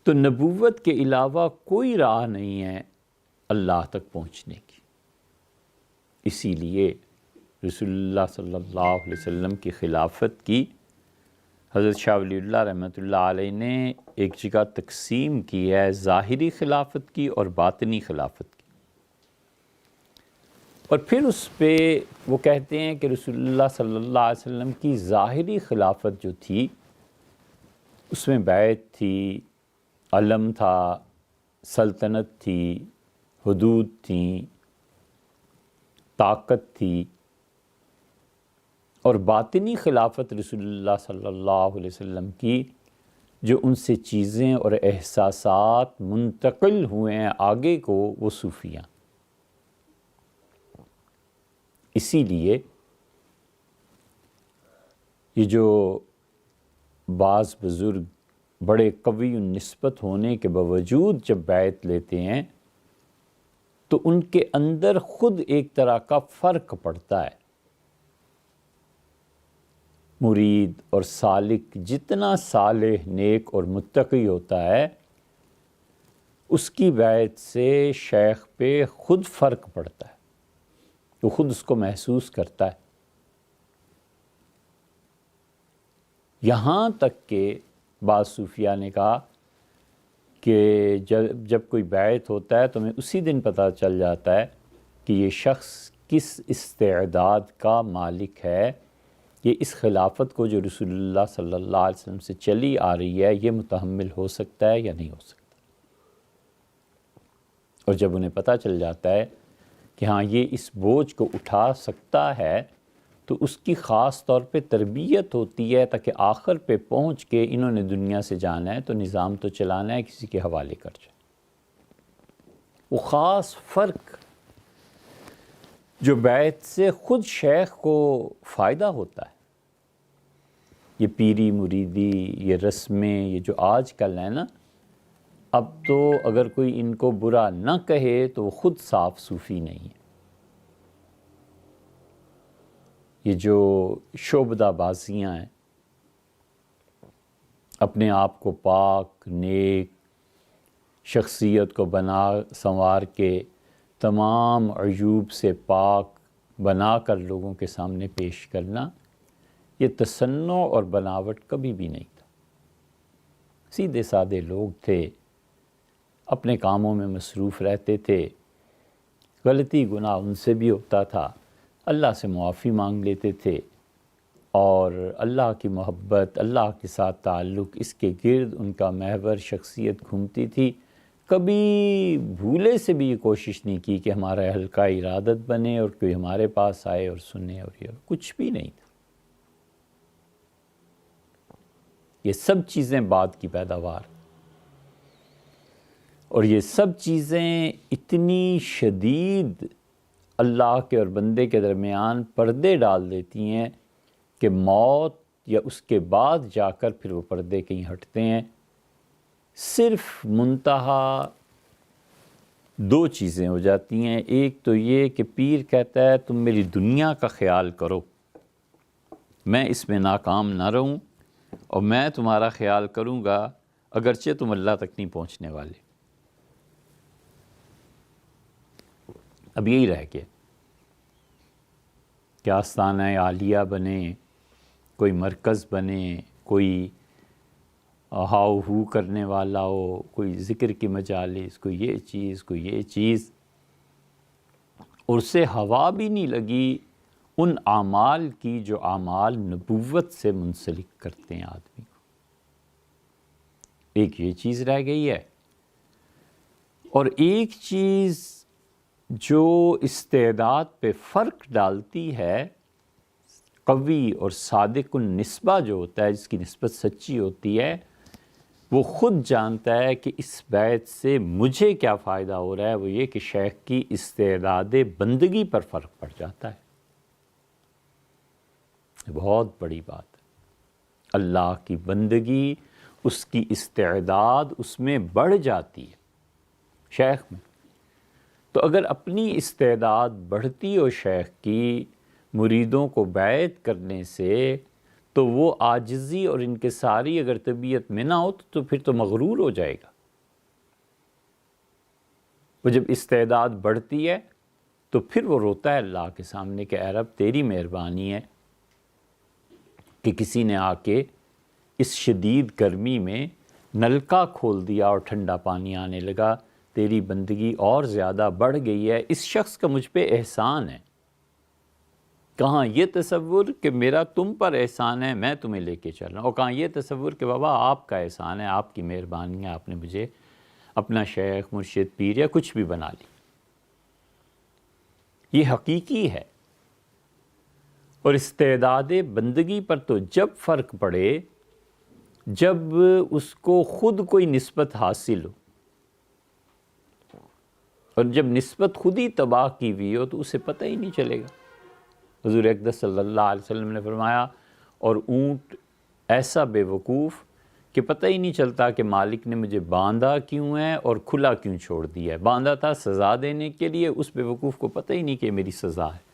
تو نبوت کے علاوہ کوئی راہ نہیں ہے اللہ تک پہنچنے کی۔ اسی لیے رسول اللہ صلی اللہ علیہ وسلم کی خلافت کی حضرت شاہ ولی اللہ رحمۃ اللہ علیہ نے ایک جگہ تقسیم کی ہے، ظاہری خلافت کی اور باطنی خلافت کی۔ اور پھر اس پہ وہ کہتے ہیں کہ رسول اللہ صلی اللہ علیہ وسلم کی ظاہری خلافت جو تھی اس میں بیعت تھی، علم تھا، سلطنت تھی، حدود تھیں، طاقت تھی، اور باطنی خلافت رسول اللہ صلی اللہ علیہ وسلم کی جو ان سے چیزیں اور احساسات منتقل ہوئے ہیں آگے کو، وہ صوفیہ۔ اسی لیے یہ جو بعض بزرگ بڑے قوی نسبت ہونے کے باوجود جب بیعت لیتے ہیں تو ان کے اندر خود ایک طرح کا فرق پڑتا ہے۔ مرید اور سالک جتنا صالح، نیک اور متقی ہوتا ہے، اس کی بیعت سے شیخ پہ خود فرق پڑتا ہے، وہ خود اس کو محسوس کرتا ہے۔ یہاں تک کہ بعض صوفیاء نے کہا کہ جب کوئی بیعت ہوتا ہے تو ہمیں اسی دن پتہ چل جاتا ہے کہ یہ شخص کس استعداد کا مالک ہے، یہ اس خلافت کو جو رسول اللہ صلی اللہ علیہ وسلم سے چلی آ رہی ہے یہ متحمل ہو سکتا ہے یا نہیں ہو سکتا۔ اور جب انہیں پتہ چل جاتا ہے کہ ہاں یہ اس بوجھ کو اٹھا سکتا ہے تو اس کی خاص طور پہ تربیت ہوتی ہے تاکہ آخر پہ پہنچ کے انہوں نے دنیا سے جانا ہے تو نظام تو چلانا ہے، کسی کے حوالے کر جائے۔ وہ خاص فرق جو بیعت سے خود شیخ کو فائدہ ہوتا ہے۔ یہ پیری مریدی، یہ رسمیں، یہ جو آج کل ہے نا، اب تو اگر کوئی ان کو برا نہ کہے تو وہ خود صاف صوفی نہیں ہے۔ یہ جو شعبدہ بازیاں ہیں، اپنے آپ کو پاک، نیک، شخصیت کو بنا سنوار کے تمام عیوب سے پاک بنا کر لوگوں کے سامنے پیش کرنا، یہ تصنع اور بناوٹ کبھی بھی نہیں تھا۔ سیدھے سادے لوگ تھے، اپنے کاموں میں مصروف رہتے تھے، غلطی گناہ ان سے بھی ہوتا تھا، اللہ سے معافی مانگ لیتے تھے، اور اللہ کی محبت، اللہ کے ساتھ تعلق، اس کے گرد ان کا محور شخصیت گھومتی تھی۔ کبھی بھولے سے بھی یہ کوشش نہیں کی کہ ہمارا حلقہ ارادت بنے اور کوئی ہمارے پاس آئے اور سنے، اور یہ کچھ بھی نہیں تھا۔ یہ سب چیزیں بعد کی پیداوار، اور یہ سب چیزیں اتنی شدید اللہ کے اور بندے کے درمیان پردے ڈال دیتی ہیں کہ موت یا اس کے بعد جا کر پھر وہ پردے کہیں ہٹتے ہیں۔ صرف منتہا دو چیزیں ہو جاتی ہیں۔ ایک تو یہ کہ پیر کہتا ہے تم میری دنیا کا خیال کرو، میں اس میں ناکام نہ رہوں، اور میں تمہارا خیال کروں گا اگرچہ تم اللہ تک نہیں پہنچنے والے۔ اب یہی رہ گیا کہ آستانہ عالیہ بنے، کوئی مرکز بنے، کوئی ہاؤ ہو کرنے والا ہو، کوئی ذکر کی مجالس، کوئی یہ چیز، کوئی یہ چیز، اور اسے ہوا بھی نہیں لگی ان اعمال کی جو اعمال نبوت سے منسلک کرتے ہیں آدمی کو۔ ایک یہ چیز رہ گئی ہے، اور ایک چیز جو استعداد پہ فرق ڈالتی ہے، قوی اور صادق النسبہ جو ہوتا ہے، جس کی نسبت سچی ہوتی ہے، وہ خود جانتا ہے کہ اس بیعت سے مجھے کیا فائدہ ہو رہا ہے، وہ یہ کہ شیخ کی استعداد بندگی پر فرق پڑ جاتا ہے۔ بہت بڑی بات ہے، اللہ کی بندگی، اس کی استعداد اس میں بڑھ جاتی ہے شیخ میں۔ تو اگر اپنی استعداد بڑھتی ہو شیخ کی مریدوں کو بیعت کرنے سے، تو وہ عاجزی اور انکساری اگر طبیعت میں نہ ہو تو پھر تو مغرور ہو جائے گا۔ وہ جب استعداد بڑھتی ہے تو پھر وہ روتا ہے اللہ کے سامنے کہ اے رب تیری مہربانی ہے کہ کسی نے آ کے اس شدید گرمی میں نلکا کھول دیا اور ٹھنڈا پانی آنے لگا، تیری بندگی اور زیادہ بڑھ گئی ہے، اس شخص کا مجھ پہ احسان ہے۔ کہاں یہ تصور کہ میرا تم پر احسان ہے، میں تمہیں لے کے چل رہا ہوں، اور کہاں یہ تصور کہ بابا آپ کا احسان ہے، آپ کی مہربانی ہے، آپ نے مجھے اپنا شیخ مرشد پیر یا کچھ بھی بنا لی۔ یہ حقیقی ہے۔ اور استعداد بندگی پر تو جب فرق پڑے جب اس کو خود کوئی نسبت حاصل ہو، اور جب نسبت خود ہی تباہ کی ہوئی ہو تو اسے پتہ ہی نہیں چلے گا۔ حضور اقدس صلی اللہ علیہ وسلم نے فرمایا، اور اونٹ ایسا بے وقوف کہ پتہ ہی نہیں چلتا کہ مالک نے مجھے باندھا کیوں ہے اور کھلا کیوں چھوڑ دیا ہے۔ باندھا تھا سزا دینے کے لیے، اس بے وقوف کو پتہ ہی نہیں کہ میری سزا ہے۔